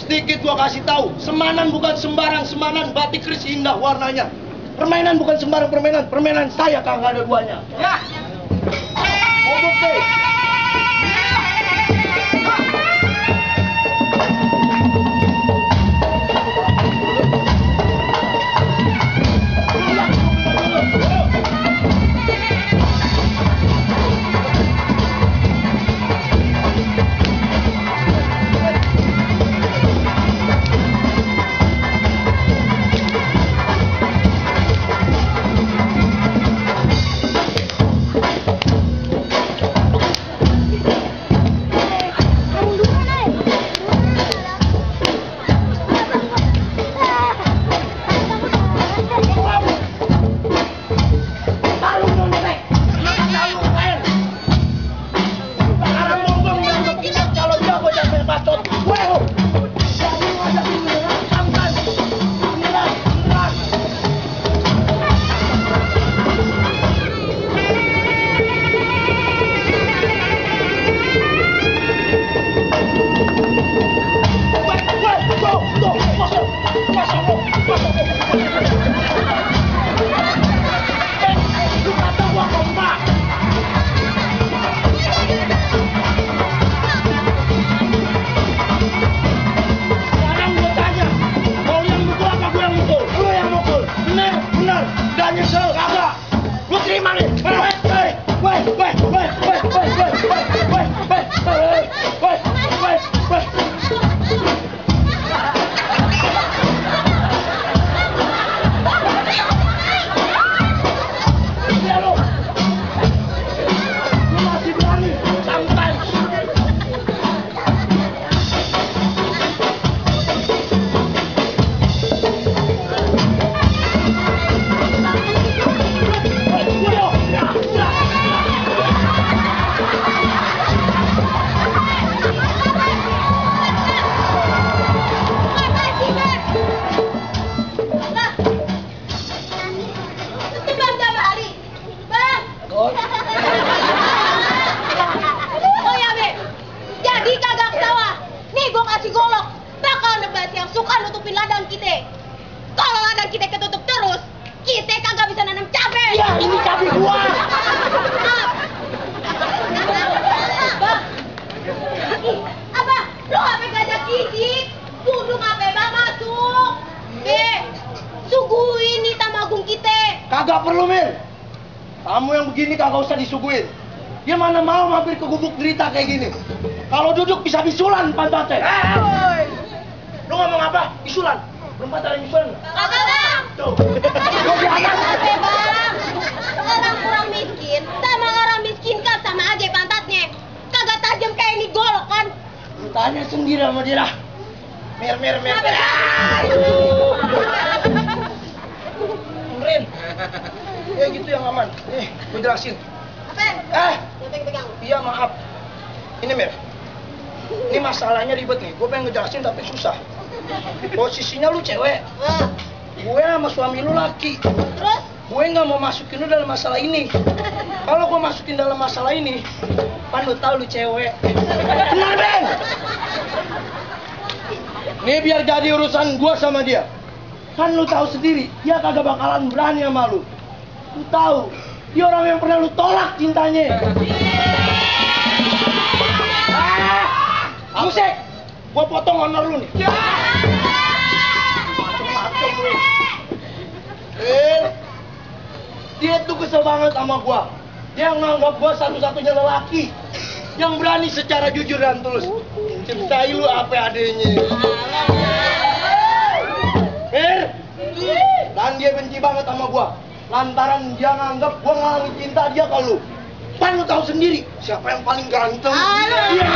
sedikit gua kasih tahu, semanan bukan sembarang semanan, batik keris indah warnanya. Permainan bukan sembarang permainan, permainan saya kagak ada duanya. Ya. Mau bukti? Kagak perlu, Mir. Kamu yang begini kagak usah disuguhin. Dia mana mau mampir ke gubuk derita kayak gini. Kalau duduk bisa bisulan pantatnya. Lu ngomong apa? Bisulan? Belum ada bisulan? Kagak, Bang. Tuh. Bang. Orang kurang miskin sama orang miskin kan sama aja pantatnya. Kagak tajam kayak ini golok kan? Lu tanya sendiri sama dia lah. Mir. Rin. Gitu yang aman. Nih, gue jelasin. Apa? Pegang. Iya, maaf. Ini, Mir. Ini masalahnya ribet nih. Gue pengen ngejelasin tapi susah. Posisinya lu cewek. Gue sama suami lu laki. Terus? Gue nggak mau masukin lu dalam masalah ini. Kalau gue masukin dalam masalah ini, kan lu tahu lu cewek. Benar, Ben? Nih biar jadi urusan gue sama dia. Kan lu tahu sendiri, dia kagak bakalan berani sama lu. Lu tahu, dia orang yang pernah lu tolak cintanya. Musik, gua potong honor lu nih. Macem-macem lu. Dia tuh kesel banget sama gua. Dia nganggap gua satu-satunya lelaki yang berani secara jujur dan tulus cintai lu apa adanya. Dan dia benci banget sama gua. Lantaran dia nganggap gua ngalangin cinta dia ke lu. Kan lu tahu sendiri siapa yang paling ganteng. Iya.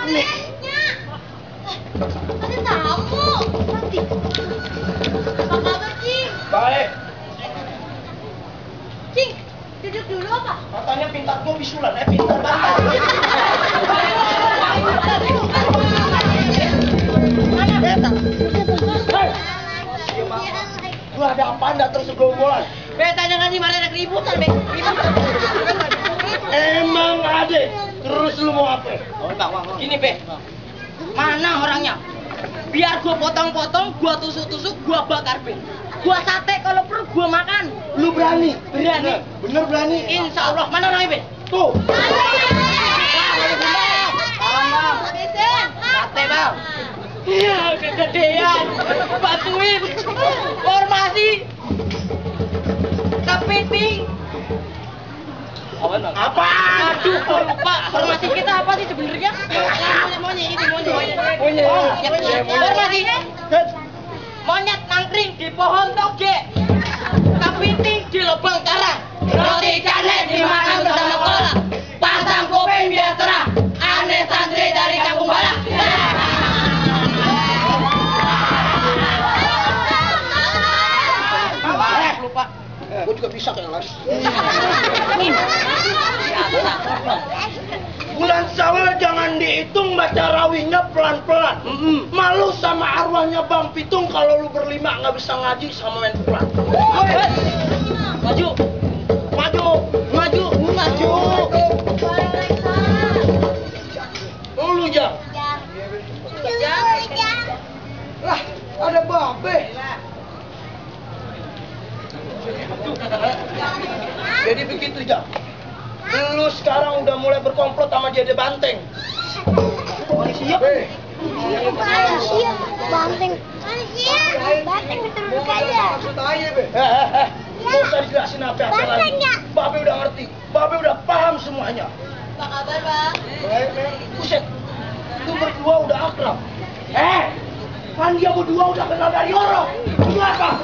Nih. Ada tamu. Nanti. Apa kabar, Cing? Baik. Cing, duduk dulu apa? Katanya pintar gua bisulan, pintar banget. Mana beta? Lu ada apaan datang segerombolan? Beta jangan dimarahin keributan, Be. Emang ada. Terus lu mau apa? Ini, Be. Mana orang orangnya. Biar gua potong-potong, gua tusuk-tusuk, gua bakar be. Gua sate kalau perlu gua makan. Lu berani? Berani. Bener berani? Insya Allah. Mana orangnya be? Tuh. Sate bang. Iya kegedean. Bantuin. Formasi. Kepiting. Apa? Aduh, kok lupa. Formasi kita apa sih sebenarnya? Monyet itu monyet. Formasi. Monyet nangkring di pohon toge. Kepiting di lubang karang. Roti canai dimakan bersama kola. Pasang kuping biar cerah. Aneh santri dari kampung Balak. Lupa. Gue juga bisa kayak Las. Bulan Syawal jangan dihitung, baca rawinya pelan-pelan. Malu sama arwahnya Bang Pitung kalau lu berlima nggak bisa ngaji sama main pelan. Maju. Maju, maju, maju. Lu Jang. Lah, ada babe. Jadi begitu Jang. Lu sekarang udah mulai berkomplot sama Dede Banteng. Manusia. Banteng. Manusia. Banteng duduk aja. Nggak usah dijelasin apa-apa lagi. Banteng ya? Babe udah ngerti. Babe udah paham semuanya. Apa kabar, Bang? Buset, lu berdua udah akrab. Kan dia berdua udah kenal dari orang. Itu apa?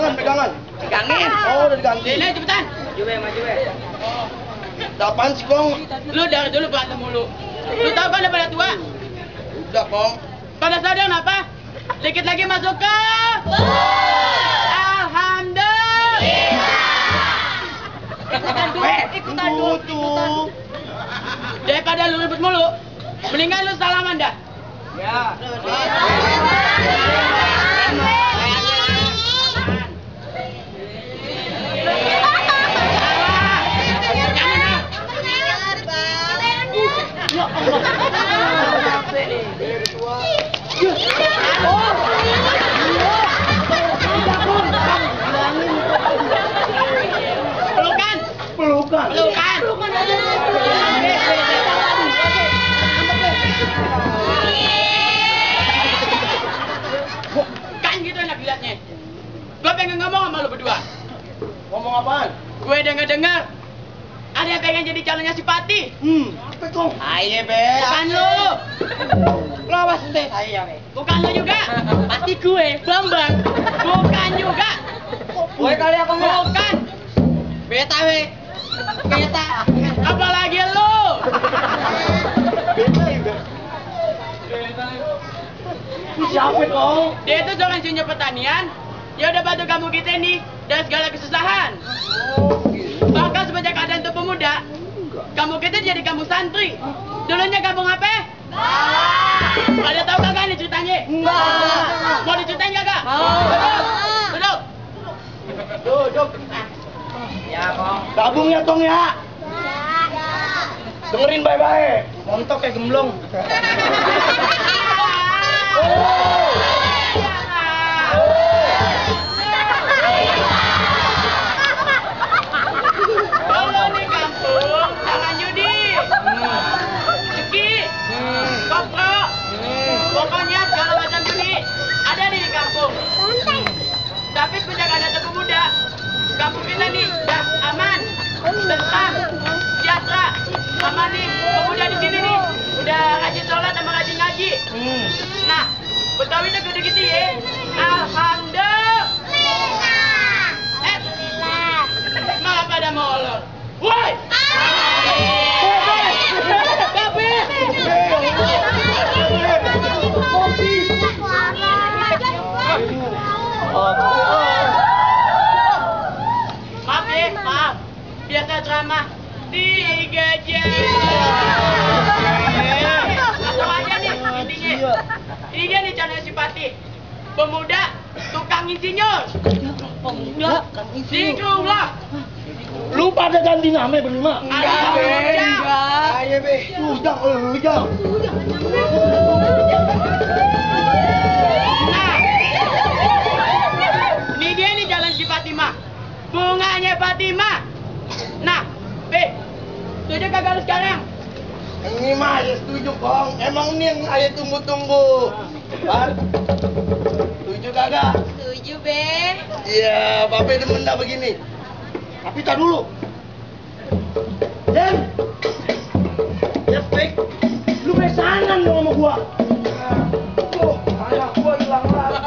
Pegangan. Pegangin. Oh, udah diganti. Sini cepetan. Maju. Apaan sih, Kong? Lu dari dulu berantem mulu. Lu tahu kan pada tua? Udah, Kong. Pada sadar apa? Dikit lagi masuk ke Alhamdulillah. Ikutan dulu. Daripada lu ribut mulu, mendingan lu salaman dah. Ya. Pelukan. Kan gitu enak dilihatnya. Gue pengen ngomong sama lu berdua. Ngomong apaan? Gue denger ada yang pengen jadi calonnya si Pati. Apa, Kong? Ayo, Be. Bukan lu. Lawas ente. Ayo, Be. Bukan lu juga. Pasti gue, Bambang. Bukan juga. Gue kali apa enggak? Bukan. Beta, Be. Beta. Apalagi lu. Siapa, Kong? Dia itu seorang insinyur pertanian. Dia udah bantu kamu kita nih dari segala kesusahan. Bahkan semenjak keadaan untuk pemuda, kamu kita jadi kamu santri. Dulunya kamu apa? Ada tahu kagak nih ceritanya? Enggak. Mau diceritain kagak? Duduk. Duduk. Ya, Kong. Gabung ya, Kong ya. Dengerin baik-baik. Montok kayak gemblong. Kalau di kampung, jangan judi. Ceki. Kopro. Pokoknya segala macam judi ada di kampung. Tapi sejak ada pemuda, kampung kita nih udah aman, tentram, sejahtera, aman nih. Pemuda di sini nih udah rajin sholat sama rajin selama 3 jam. Langsung aja nih intinya. Ini dia nih calon simpati. Pemuda tukang insinyur. Pemuda. Singkunglah. Lu pada ganti nama berlima? Enggak. Ayo be. Ujang. Nah, ini dia nih jalan si Fatima. Bunganya Fatima. Nah, B, setuju kagak lu sekarang? Ini mah ya setuju Kong. Emang ini yang ayah tunggu-tunggu. Bar, setuju kagak? Setuju, Ben. Iya, Bapak demen dah begini. Tapi tak dulu. Den, ya baik. Lu besanan dong sama gua. Tuh, anak gua hilang lagi.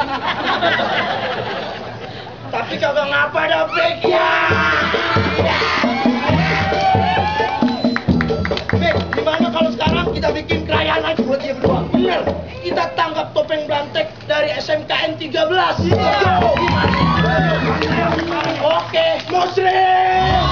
Tapi kagak ngapa dah baik ya. Baik, gimana kalau sekarang kita bikin kerayaan aja buat dia berdua? Bener. Kita tangkap topeng berantek dari SMKN 13. Oke, musrik.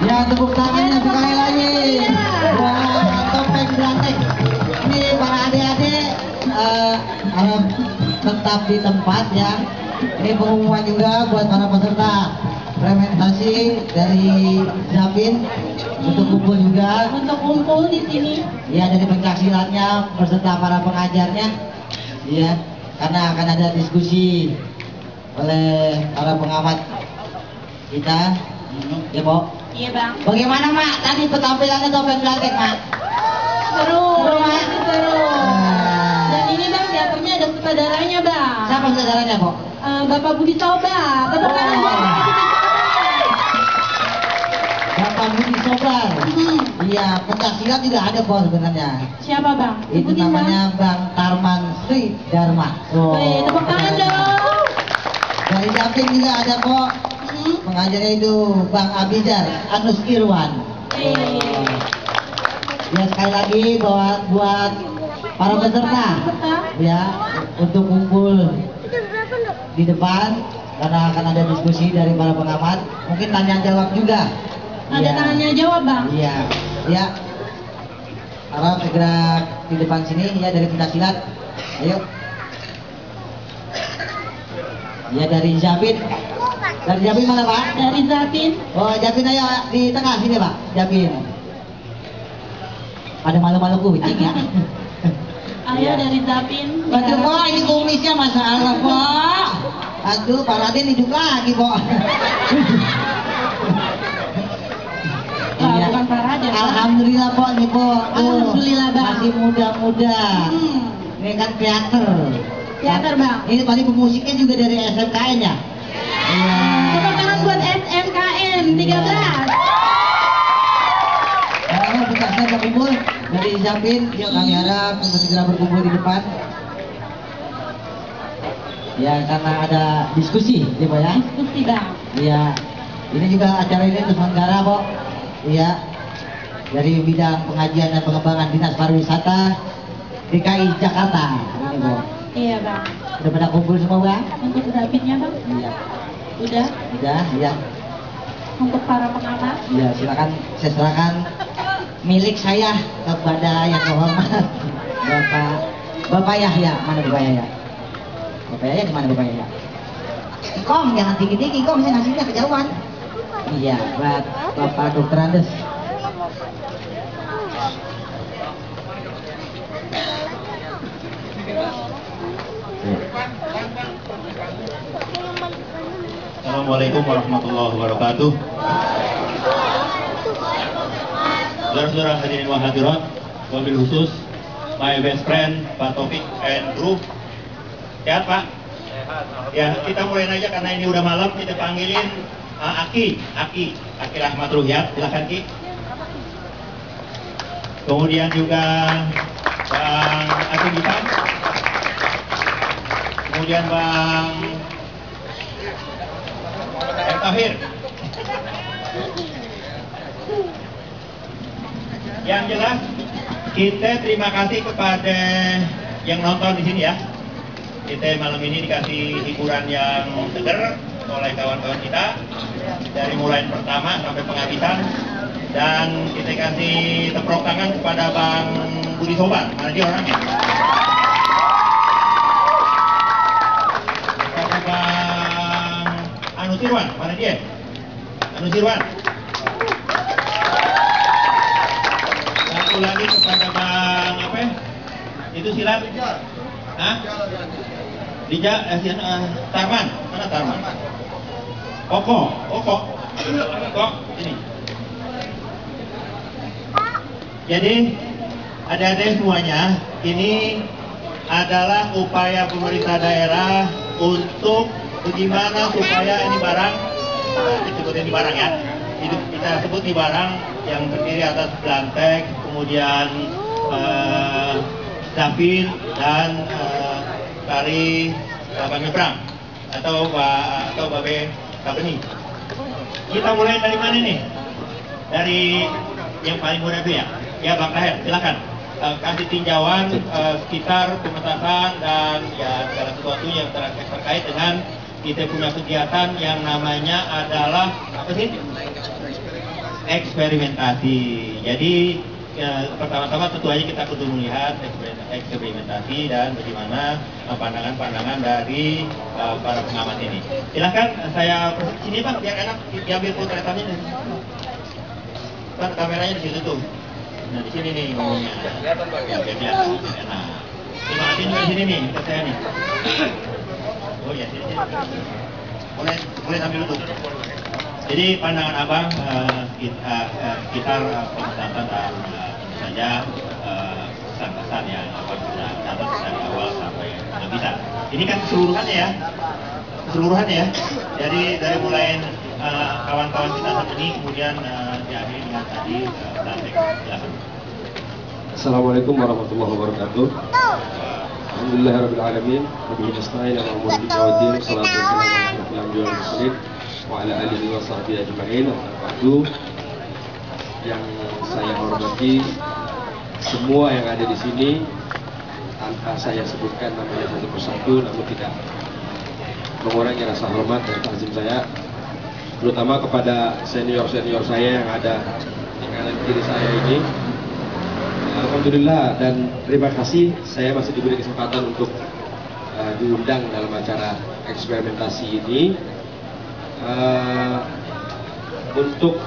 Ya, tepuk tangannya sekali lagi buat topeng berantek. Ini para adik-adik harap tetap di tempat ya. Ini pengumuman juga buat para peserta implementasi dari Zapin untuk kumpul juga. Untuk kumpul di sini. Ya, dari pencaksilatnya beserta para pengajarnya. Ya, karena akan ada diskusi oleh para pengamat kita. Ya, Bo. Iya, Bang. Bagaimana, Mak? Tadi penampilannya topeng berantek, Mak? Seru. Seru, Mak? Seru. Nah. Dan ini, Bang, teaternya ada sutradaranya, Bang. Siapa saudaranya, Bo? Bapak Budi Soba. Tepuk tangan Oh. buat Bapak Budi Sobral. Iya, pencaksilat juga ada, Bo, sebenarnya. Siapa, Bang? Itu Sebutin, namanya Bang Tarman Sri Dharma. Oh. Wih, tepuk tangan dong. Dari Japin juga ada, Bo. Pengajarnya itu Bang Abijar Anus Irwan. Ya, sekali lagi buat para peserta ya untuk kumpul di depan karena akan ada diskusi dari para pengamat, mungkin tanya jawab juga. Ada Ya. tanya jawab, Bang. Iya, ya. Harap segera di depan sini ya dari pencaksilat. Ayo. Ya, dari Japin. Dari Japin mana, Pak? Dari Zapin. Oh, Japin ayo di tengah sini, Pak. Japin. Ada malu-malu kucing ya. Ayo dari Zapin. Aduh, Pak, ini kumisnya masalah, Pak. Aduh, Pak Raden hidup lagi, Pak. Iya. Bukan Pak Raden, Pak. Alhamdulillah, Pak, nih, Pak. Tuh, Alhamdulillah, Bang. masih muda-muda. Ini kan teater. Teater, Bang. Ini tadi pemusiknya juga dari SMKN ya? Iya. Tepuk tangan buat SMKN 13. Kalau kita sudah kumpul dari Zapin, yuk kami harap untuk segera berkumpul di depan. Ya, karena ada diskusi, ya, Pak ya. Diskusi, Bang. Iya. Ini juga acara ini terus menggara, Pak. Iya, dari bidang pengajian dan pengembangan Dinas Pariwisata DKI Jakarta. Ini Bu. Iya bang. Udah pada kumpul semua Bang? Untuk dapinnya bang? Iya. Udah. Udah, iya. Untuk para pengamat? Iya, silakan saya serahkan milik saya kepada yang terhormat Bapak Yahya. Mana Bapak Yahya? Bapak Yahya di mana Bapak Yahya? Kom, jangan tinggi-tinggi Kom, saya ngasihnya kejauhan. Iya, buat Bapak Dr. Andes. Assalamualaikum warahmatullahi wabarakatuh. Saudara-saudara hadirin wa hadirat, wabil khusus my best friend Pak Taufik and Group. Sehat Pak? Ya, kita mulai aja karena ini udah malam. Kita panggilin Aki Rahmat Ruhyat, silakan Ki. Kemudian juga Bang Aki Gitam. Kemudian Bang Tahir. Yang jelas kita terima kasih kepada yang nonton di sini ya. Kita malam ini dikasih hiburan yang seger oleh kawan-kawan kita dari mulai pertama sampai penghabisan, dan kita kasih tepuk tangan kepada Bang Budi Sobar. Mana dia orangnya? Kepada Bang Anu Sirwan. Mana dia? Anu Sirwan. Satu lagi kepada Bang apa? Itu silat. Hah? Dija, Tarman. Mana Tarman? Kok, ini. Jadi, adik-adik semuanya, ini adalah upaya pemerintah daerah untuk bagaimana supaya ini barang, disebut ini barang ya, kita sebut ini barang yang terdiri atas belantek, kemudian dapil dan tari babe nyebrang atau babe kabeni. Kita mulai dari mana nih? Dari yang paling muda itu ya? Ya Bang Tahir, silakan kasih tinjauan sekitar pemetasan dan ya segala sesuatu yang terkait dengan kita punya kegiatan yang namanya adalah apa sih? Eksperimentasi. Jadi pertama-tama tentu aja kita kudu melihat eksperimentasi dan bagaimana pandangan-pandangan dari para pengamat ini. Silahkan saya sini Bang, biar enak diambil potretannya. Kan kameranya di situ tuh. Nah di sini nih ngomongnya. Kelihatan Bang. Ya, kelihatan. Nah, terima kasih di sini nih, ke saya nih. Oh ya, sini. Boleh ambil dulu. Jadi pandangan abang sekitar pemetasan dan saja pesan-pesan yang abang sudah catat dari awal sampai penghabisan. Ini kan keseluruhannya ya. Jadi dari mulai kawan-kawan kita saat ini kemudian diakhiri dengan tadi praktek. Silakan. Assalamualaikum warahmatullahi wabarakatuh. Alhamdulillahirrahmanirrahim. Wabillahi nasta'in ala umuri dinawati wassalatu wassalamu ala anbiya'i wal mursalin wa ala alihi wa sahbihi ajma'in. Wabarakatuh. Yang saya hormati semua yang ada di sini, tanpa saya sebutkan namanya satu persatu, namun tidak mengurangi rasa hormat dan takzim saya, terutama kepada senior-senior saya yang ada di kanan kiri saya ini. Alhamdulillah dan terima kasih saya masih diberi kesempatan untuk diundang dalam acara eksperimentasi ini. Untuk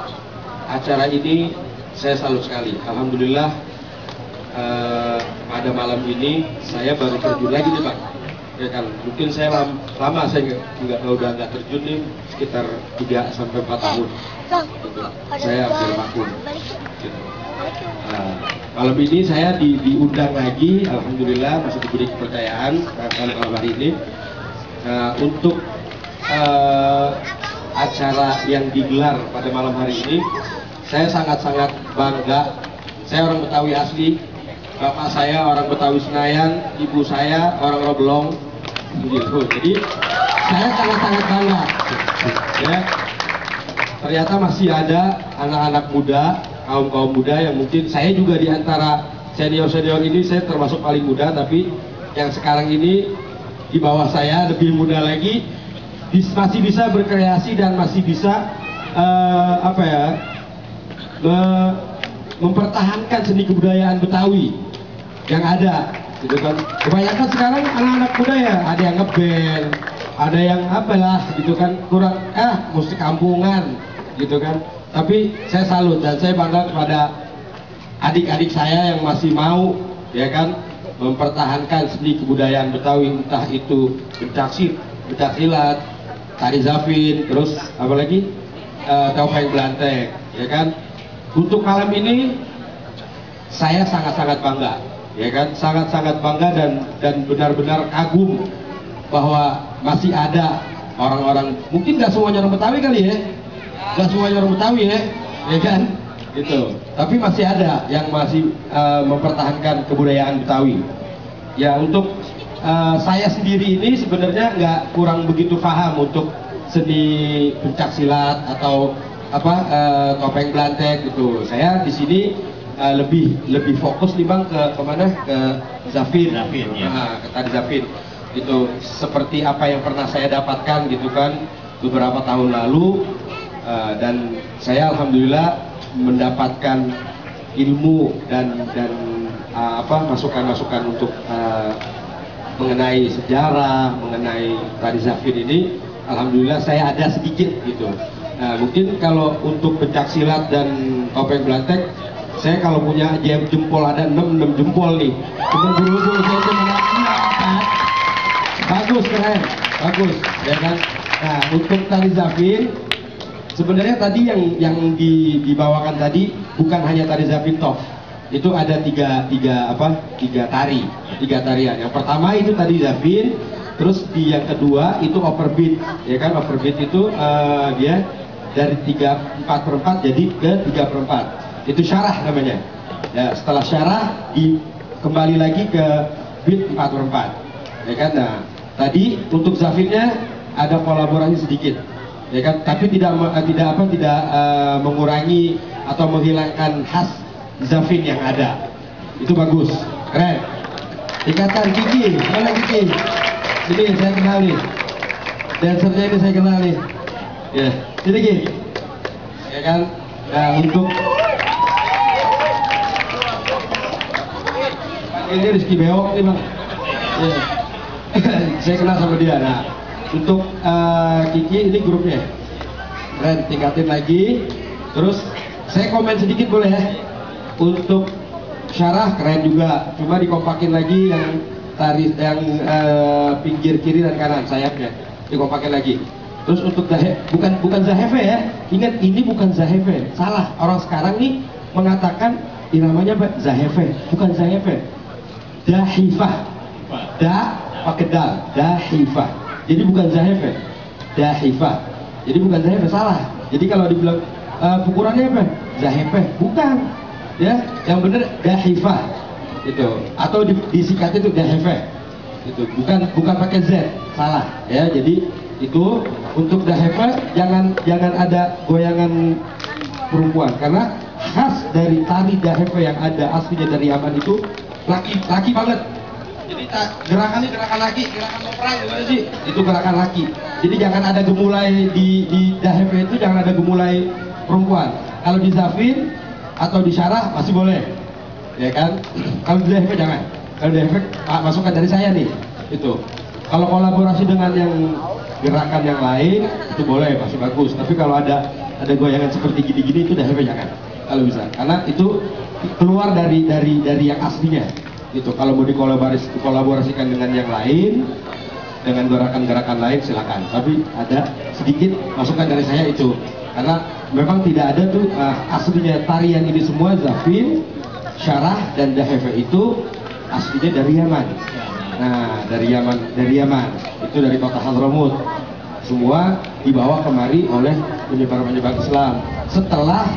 acara ini saya salut sekali. Alhamdulillah pada malam ini saya baru terjun lagi nih Pak. Ya kan, mungkin saya lama saya udah nggak terjun nih sekitar 3 sampai 4 tahun. Saya hampir vakum. Gitu. Malam ini saya diundang lagi, alhamdulillah masih diberi kepercayaan malam hari ini untuk acara yang digelar pada malam hari ini. Saya sangat-sangat bangga. Saya orang Betawi asli, bapak saya orang Betawi Senayan, ibu saya orang Roblong, gitu. Jadi saya sangat-sangat bangga. Ya. ternyata masih ada anak-anak muda, kaum muda yang mungkin saya juga di antara senior ini saya termasuk paling muda, tapi yang sekarang ini di bawah saya lebih muda lagi, masih bisa berkreasi dan masih bisa mempertahankan seni kebudayaan Betawi yang ada, gitu kan. Kebanyakan sekarang anak-anak muda ya, ada yang ngeband, ada yang apalah, gitu kan, kurang musik kampungan, gitu kan. Tapi saya salut dan saya bangga kepada adik-adik saya yang masih mau, ya kan, mempertahankan seni kebudayaan Betawi, entah itu pencak silat, tari zapin, terus apalagi topeng Blantek, ya kan. Untuk malam ini saya sangat-sangat bangga, ya kan, sangat-sangat bangga dan benar-benar kagum bahwa masih ada orang-orang, mungkin nggak semuanya orang Betawi kali ya, nggak semuanya orang Betawi ya kan, gitu. Tapi masih ada yang masih mempertahankan kebudayaan Betawi. Ya, untuk saya sendiri ini sebenarnya nggak kurang begitu paham untuk seni pencak silat atau topeng Blantek gitu. Saya di sini lebih fokus nih Bang ke kemana, ke zapin, ya. Ke tari zapin. Itu seperti apa yang pernah saya dapatkan gitu kan beberapa tahun lalu, dan saya alhamdulillah mendapatkan ilmu dan masukan-masukan untuk mengenai sejarah, mengenai tari zapin ini, alhamdulillah saya ada sedikit gitu. Nah, mungkin kalau untuk pencak silat dan topeng Blantek, saya kalau punya jempol ada 6 jempol nih. Cuman buru-buru saya itu bagus, keren, bagus, ya kan. Nah, untuk tari zapin, sebenarnya tadi yang dibawakan tadi bukan hanya tari zapin toh. Itu ada tiga tarian. Yang pertama itu tadi zapin, terus yang kedua itu overbeat, ya kan. Overbeat itu dia dari 4/4 jadi ke 3/4. Itu syarah namanya. Ya, setelah syarah kembali lagi ke beat 4/4. Ya kan. Nah, tadi untuk zafinnya ada kolaborasi sedikit. Ya kan, tapi tidak mengurangi atau menghilangkan khas zafin yang ada. Itu bagus, keren. Ikatan Kiki, mana Kiki? Ini saya kenal nih. Dancernya ini saya kenal nih. Ya, sini Ki. Ya kan? Nah, untuk ini Rizky Beok nih Bang. Ya. Saya kenal sama dia. Nah, untuk Kiki ini grupnya. Keren, tingkatin lagi. Terus saya komen sedikit boleh ya? Untuk syarah keren juga, cuma dikompakin lagi yang pinggir kiri dan kanan sayapnya dikompakin lagi. Terus untuk bukan zahefe ya, ingat ini bukan zahefe, salah. Orang sekarang nih mengatakan ini namanya zahefe, bukan zahefe, dahifah, pakai dal, dahifah. Jadi bukan zahefe, dahifah. Jadi bukan zahefe, salah. Jadi kalau dibilang ukurannya apa? Zahefe, bukan. Ya, yang benar dahifah itu, atau disingkat itu dahefe. Itu bukan pakai Z, salah. Ya, jadi itu untuk dahefe jangan ada goyangan perempuan, karena khas dari tari dahefe yang ada aslinya dari Yaman itu laki banget. Jadi gerakannya gerakan laki, gerakan operasi gimana sih? Itu gerakan laki. Jadi jangan ada gemulai di dahefe itu, jangan ada gemulai perempuan. Kalau di zafin atau di syarah masih boleh, ya kan? Kalau di dahefe jangan. Kalau di dahefe masukan dari saya nih, itu. Kalau kolaborasi dengan yang gerakan yang lain itu boleh, masih bagus. Tapi kalau ada goyangan seperti gini-gini itu dahefe jangan. Kalau bisa, karena itu keluar dari yang aslinya. Itu kalau mau dikolaborasikan dengan yang lain, dengan gerakan-gerakan lain silakan. Tapi ada sedikit masukan dari saya itu, karena memang tidak ada tuh aslinya tarian ini semua zafin, syarah dan dahefe itu aslinya dari Yaman. Nah, dari Yaman itu dari kota Hadramut, semua dibawa kemari oleh penyebar Islam setelah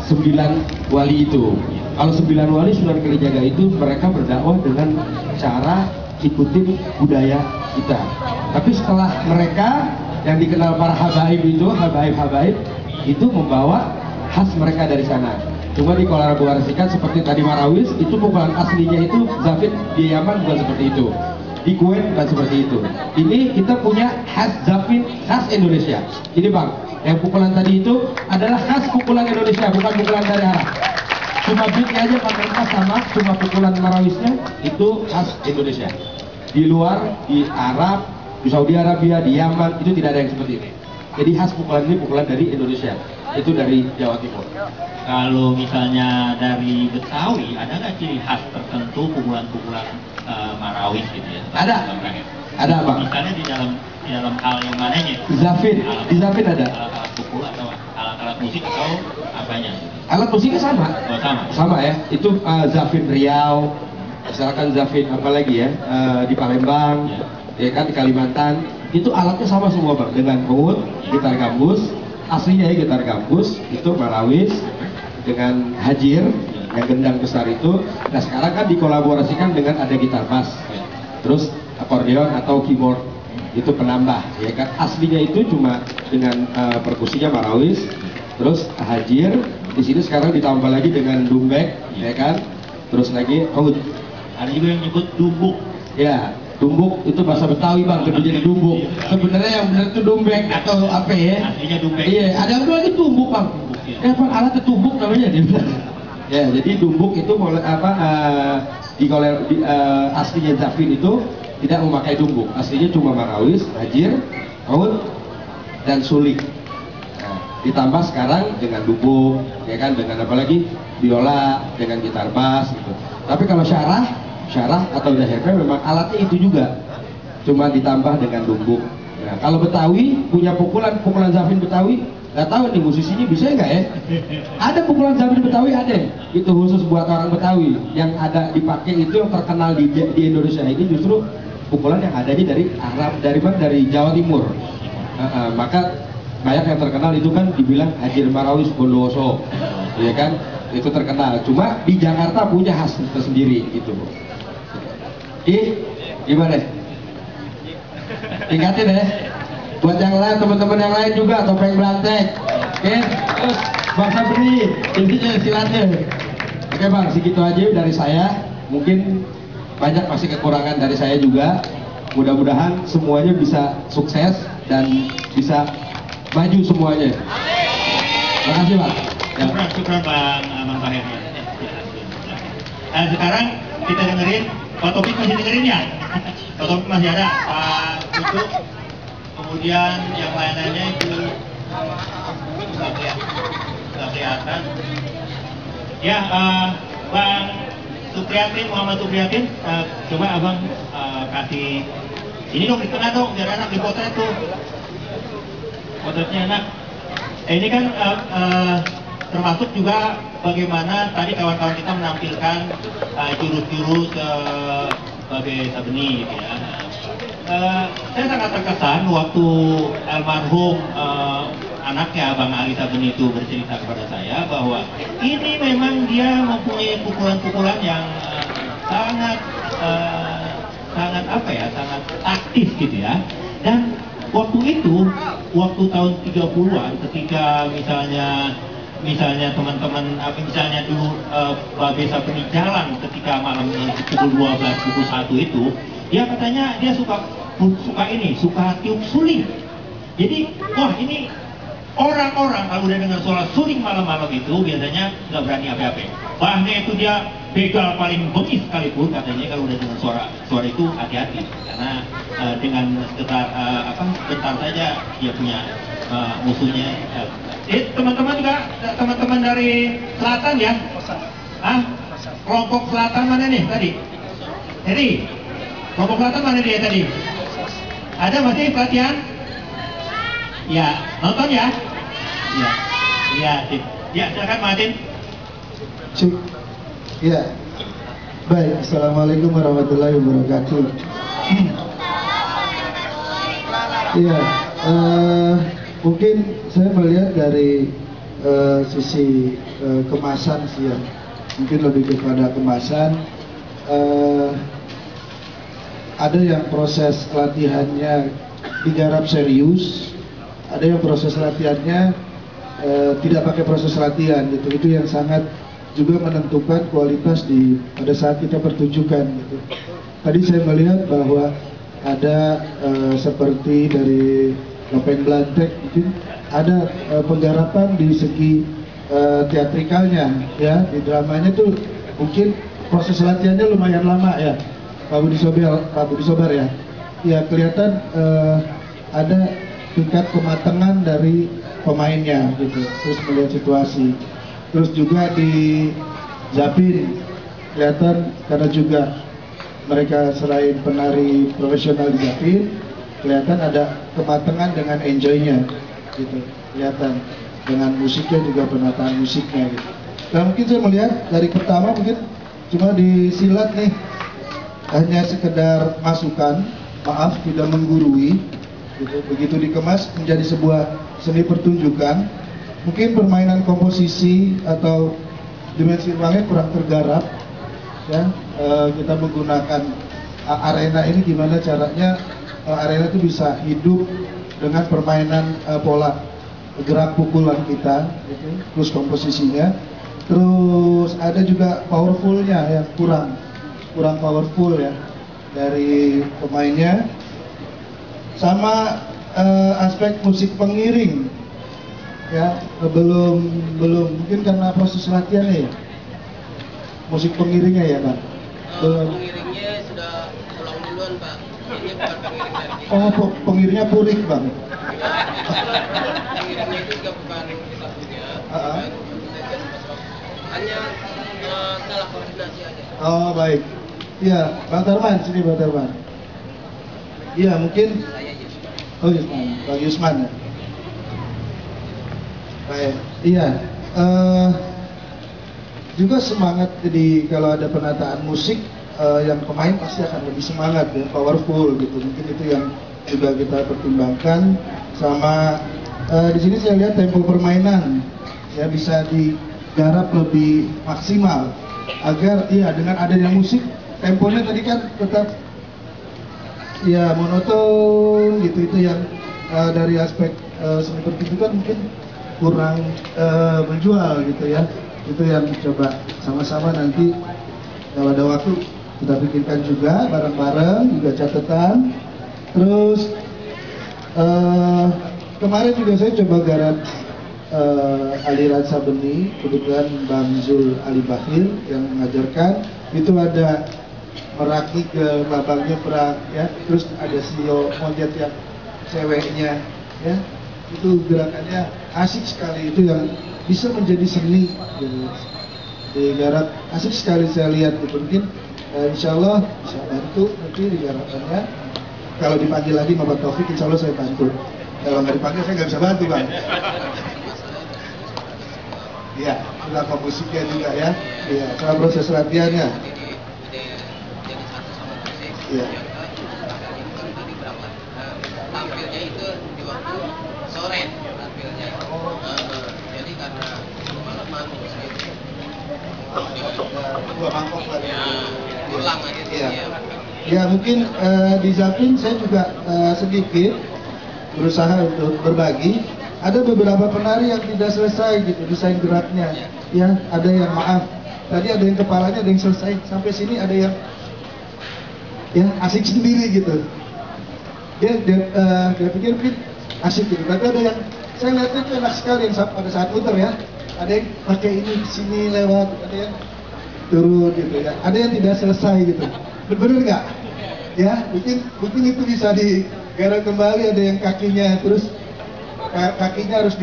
9 wali itu. Kalau 9 wali Sunan Kalijaga itu mereka berdakwah dengan cara ikutin budaya kita. Tapi setelah mereka yang dikenal para habaib itu, habaib itu membawa khas mereka dari sana. Cuma dikolaborasikan seperti tadi Marawis, itu pukulan aslinya itu Zafin di Yaman bukan seperti itu, di Kuwait bukan seperti itu. Ini kita punya khas Zafin, khas Indonesia. Ini Bang, yang pukulan tadi itu adalah khas pukulan Indonesia, bukan pukulan dari Arab. Cuma beatnya aja pemerintah sama, cuma pukulan Marawisnya itu khas Indonesia. Di luar, di Arab, di Saudi Arabia, di Yaman, itu tidak ada yang seperti ini. Jadi khas pukulan ini pukulan dari Indonesia, itu dari Jawa Timur. Kalau misalnya dari Betawi, ada nggak ciri khas tertentu pukulan-pukulan Marawis gitu ya? Ada Bang. Misalnya di dalam hal yang mananya? Zafin, di Zafin ada. Alat pukul atau alat musik atau apanya? Alat musiknya sama. Oh, sama. Sama ya. Itu Zafin Riau, misalkan Zafin apa lagi ya, di Palembang, ya kan di Kalimantan. Itu alatnya sama semua Bang, dengan oud, gitar gambus, aslinya ya gitar gambus, itu Marawis, dengan hajir, yang gendang besar itu. Nah sekarang kan dikolaborasikan dengan ada gitar bass, terus akordeon atau keyboard, itu penambah, ya kan. Aslinya itu cuma dengan perkusinya Marawis, terus hajir, di sini sekarang ditambah lagi dengan dumbek, ya kan, terus lagi oud. Ada juga yang nyebut dumbuk. Ya, dumbuk itu bahasa Betawi Bang, tapi jadi dumbuk. Sebenarnya yang benar itu dumbek atau apa ya? Aslinya dumbek. Iya, ada yang bilang itu dumbuk Bang. Ya Bang, alatnya dumbuk namanya dia bilang. Ya, jadi dumbuk itu aslinya Zafin itu tidak memakai dumbuk. Aslinya cuma Marawis, hajir, oud, dan suling. Nah, ditambah sekarang dengan dumbuk, ya kan, dengan apa lagi? Biola, dengan gitar bass gitu. Tapi kalau syarah atau dahirpe memang alatnya itu juga, cuma ditambah dengan dumbuk. Nah, kalau Betawi punya pukulan Zafin Betawi, nggak tahu nih musisinya bisa nggak ya? Ada pukulan Zafin Betawi ada, itu khusus buat orang Betawi. Yang ada dipakai itu yang terkenal di Indonesia ini justru pukulan yang adanya dari Arab, dari Jawa Timur. Maka banyak yang terkenal itu kan dibilang Hajir Marawis Bondowoso, ya kan? Itu terkenal. Cuma di Jakarta punya khas tersendiri gitu. Gimana? Tingkatin ya. Buat yang lain, teman-teman yang lain juga, topeng belantek. Oke, terus Bang Sabri, intinya silatnya. Oke Bang, segitu aja dari saya. Mungkin banyak masih kekurangan dari saya juga. Mudah-mudahan semuanya bisa sukses dan bisa maju semuanya. Terima kasih Bang. Syukur Bang Tahir. Sekarang kita dengerin. Pak Topik masih dengerin ya? Pak Topik masih ada, Pak Tutup, kemudian yang lain-lainnya itu nggak kelihatan. Ya, Bang Supriyatin, Muhammad Supriyatin, coba Abang kasih ini dong, di tengah dong, biar enak dipotret tuh. Potretnya enak. Ini kan termasuk juga bagaimana tadi kawan-kawan kita menampilkan jurus-jurus sebagai sabeni gitu ya. Saya sangat terkesan waktu almarhum anaknya Bang Ali Sabeni itu bercerita kepada saya bahwa ini memang dia mempunyai pukulan-pukulan yang sangat sangat aktif gitu ya. Dan waktu itu, waktu tahun 30-an ketika misalnya teman-teman, misalnya dulu Babe Sabeni jalan ketika malam pukul 12, pukul 1 itu, dia katanya dia suka tiup suling. Jadi, wah ini orang-orang kalau udah dengar suara suling malam-malam itu biasanya nggak berani apa-apa. Bahnya itu dia begal paling bengis sekalipun katanya kalau udah dengar suara itu hati-hati karena dengan sebentar saja dia punya musuhnya. Teman-teman juga, teman-teman dari selatan ya? Kelompok selatan mana nih tadi? Jadi, kelompok selatan mana dia tadi? Ada masih pelatihan? Ya, nonton ya? Ya, silakan Martin. Cik. Ya. Baik, Assalamualaikum warahmatullahi wabarakatuh. Iya, mungkin saya melihat dari sisi kemasan sih ya. Mungkin lebih kepada kemasan. Ada yang proses latihannya digarap serius, ada yang proses latihannya tidak pakai proses latihan gitu. Itu yang sangat juga menentukan kualitas pada saat kita pertunjukan gitu. Tadi saya melihat bahwa ada seperti dari Topeng Blantek mungkin ada penggarapan di segi teatrikalnya ya, di dramanya tuh mungkin proses latihannya lumayan lama ya, Pak Budi Sobar ya. Ya kelihatan ada tingkat kematangan dari pemainnya gitu, terus melihat situasi. Terus juga di Zapin kelihatan karena juga mereka selain penari profesional di Zapin, kelihatan ada kematangan dengan enjoy-nya gitu, kelihatan dengan musiknya juga penataan musiknya gitu. Dan mungkin saya melihat dari pertama mungkin cuma disilat nih, hanya sekedar masukan, maaf tidak menggurui gitu. Begitu dikemas menjadi sebuah seni pertunjukan, mungkin permainan komposisi atau dimensi ruangnya kurang tergarap ya. Kita menggunakan arena ini gimana caranya arena itu bisa hidup dengan permainan pola gerak pukulan kita gitu, terus komposisinya, terus ada juga powerfulnya yang kurang powerful ya dari pemainnya, sama aspek musik pengiring ya, belum mungkin karena proses latihannya ya, musik pengiringnya ya Pak, belum. Pengiringnya sudah pulang duluan Pak, ini bukan pengiring dari kita. Oh pengiringnya purik Bang. Pengiringnya itu juga bukan kita punya, hanya salah koordinasi aja. Oh baik, iya Bang Tarman, sini Bang Tarman. Iya mungkin. Oh Yusman, Bang Yusman ya. Baik, iya. Juga semangat jadi kalau ada penataan musik, yang pemain pasti akan lebih semangat ya, powerful gitu. Mungkin itu yang juga kita pertimbangkan. Sama di sini saya lihat tempo permainan ya bisa digarap lebih maksimal agar iya dengan adanya musik temponya tadi kan tetap ya monoton gitu. Itu yang dari aspek seni pertunjukan mungkin kurang menjual gitu ya. Itu yang coba sama-sama nanti kalau ada waktu kita pikirkan juga bareng-bareng, juga catatan. Terus kemarin juga saya coba garap aliran sabeni, kebetulan Bang Zul Ali Bahir yang mengajarkan. Itu ada meraki ke babang nyebrang ya, terus ada sio monyet yang ceweknya ya, itu gerakannya asik sekali, itu yang bisa menjadi seni gitu. Digarap asik sekali saya lihat itu. Mungkin insya Allah bisa bantu nanti digarapannya. Kalau dipanggil lagi sama Pak Taufik insya Allah saya bantu. Kalau nggak dipanggil saya nggak bisa bantu Bang. Iya, juga musiknya juga ya. Iya, soal proses latihannya. Iya. Tampilnya itu di waktu sore tampilnya. Jadi karena malam Dua mangkok lagi. ya pulang aja Iya. ya. Ya mungkin di Zapin saya juga sedikit berusaha untuk berbagi. Ada beberapa penari yang tidak selesai gitu desain geraknya. Ya, ada yang maaf. Tadi ada yang kepalanya ada yang selesai sampai sini, ada yang ya asik sendiri gitu. Dia pikir mungkin asik gitu. Tapi ada yang saya lihatnya itu enak sekali yang pada saat muter ya. Ada yang pakai ini sini lewat, ada yang turun gitu ya. Ada yang tidak selesai gitu. Bener nggak? Ya, mungkin itu bisa digarap kembali. Ada yang kakinya terus kakinya harus